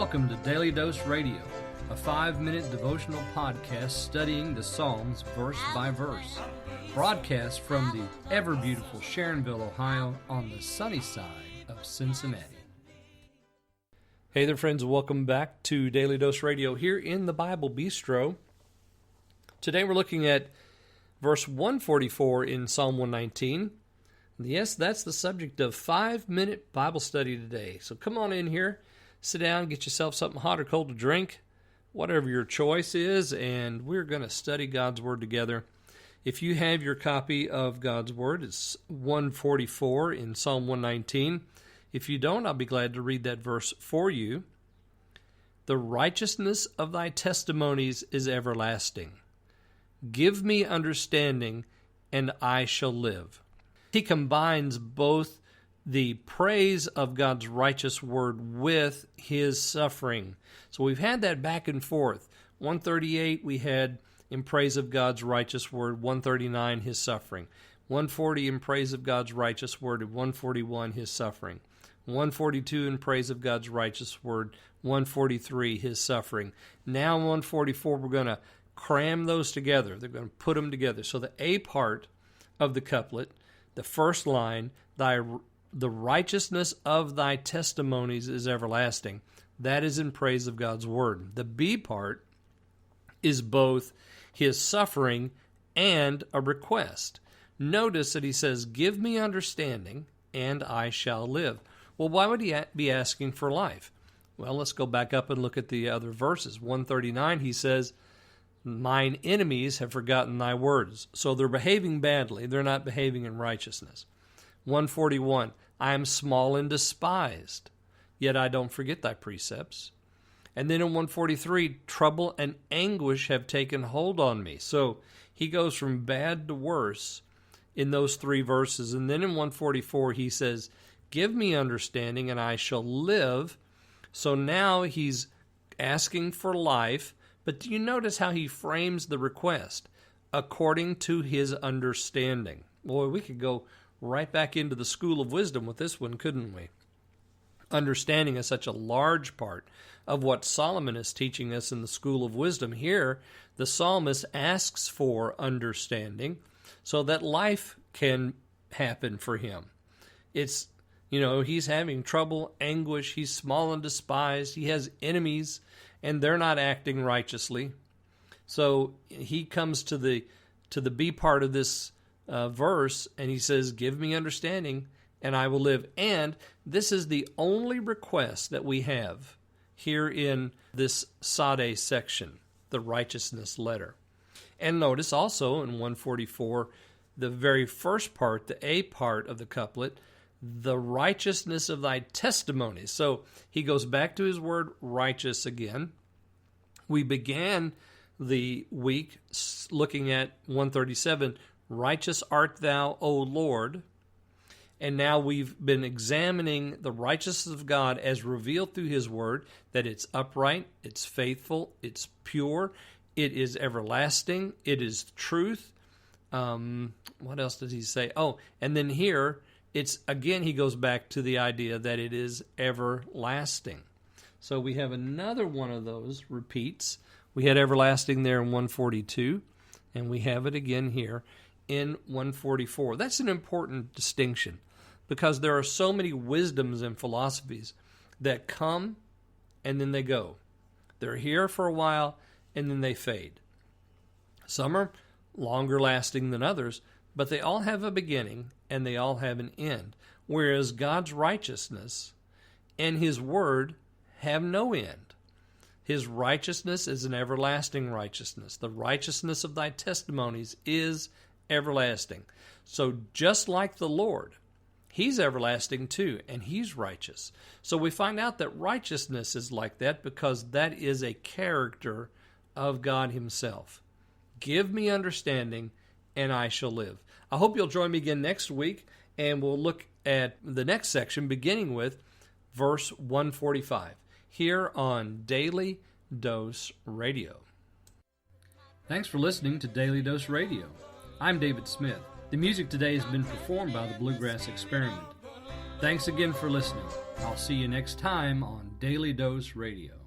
welcome to Daily Dose Radio, a 5-minute devotional podcast studying the Psalms verse by verse, broadcast from the ever-beautiful Sharonville, Ohio, on the sunny side of Cincinnati. Hey there, friends. Welcome back to Daily Dose Radio here in the Bible Bistro. Today we're looking at verse 144 in Psalm 119. Yes, that's the subject of 5-minute Bible study today. So come on in here, sit down, get yourself something hot or cold to drink, whatever your choice is, and we're going to study God's Word together. If you have your copy of God's Word, it's 144 in Psalm 119. If you don't, I'll be glad to read that verse for you. The righteousness of thy testimonies is everlasting. Give me understanding, and I shall live. He combines both the praise of God's righteous word with his suffering. So we've had that back and forth. 138 we had in praise of God's righteous word, 139 his suffering. 140 in praise of God's righteous word, and 141 his suffering. 142 in praise of God's righteous word, 143 his suffering. Now 144 we're going to cram those together. They're going to put them together. So the A part of the couplet, the first line, the righteousness of thy testimonies is everlasting. That is in praise of God's word. The B part is both his suffering and a request. Notice that he says, give me understanding, and I shall live. Well, why would he be asking for life? Well, let's go back up and look at the other verses. 139, he says, mine enemies have forgotten thy words. So they're behaving badly. They're not behaving in righteousness. 141, I am small and despised, yet I don't forget thy precepts. And then in 143, trouble and anguish have taken hold on me. So he goes from bad to worse in those three verses. And then in 144, he says, give me understanding and I shall live. So now he's asking for life. But do you notice how he frames the request? According to his understanding. Boy, we could go right back into the school of wisdom with this one, couldn't we? Understanding is such a large part of what Solomon is teaching us in the school of wisdom. Here, the psalmist asks for understanding so that life can happen for him. It's, he's having trouble, anguish, he's small and despised, he has enemies, and they're not acting righteously. So he comes to the B part of this verse, and he says, give me understanding, and I will live. And this is the only request that we have here in this Sade section, the righteousness letter. And notice also in 144, the very first part, the A part of the couplet, the righteousness of thy testimonies. So he goes back to his word righteous again. We began the week looking at 137, righteous art thou, O Lord. And now we've been examining the righteousness of God as revealed through his word, that it's upright, it's faithful, it's pure, it is everlasting, it is truth. What else does he say? Oh, and then here, it's again, he goes back to the idea that it is everlasting. So we have another one of those repeats. We had everlasting there in 142, and we have it again here in 144. That's an important distinction because there are so many wisdoms and philosophies that come and then they go. They're here for a while and then they fade. Some are longer lasting than others, but they all have a beginning and they all have an end. Whereas God's righteousness and his word have no end. His righteousness is an everlasting righteousness. The righteousness of thy testimonies is everlasting. So just like the Lord, he's everlasting too, and he's righteous. So we find out that righteousness is like that because that is a character of God himself. Give me understanding, and I shall live. I hope you'll join me again next week, and we'll look at the next section, beginning with verse 145, here on Daily Dose Radio. Thanks for listening to Daily Dose Radio. I'm David Smith. The music today has been performed by the Bluegrass Experiment. Thanks again for listening. I'll see you next time on Daily Dose Radio.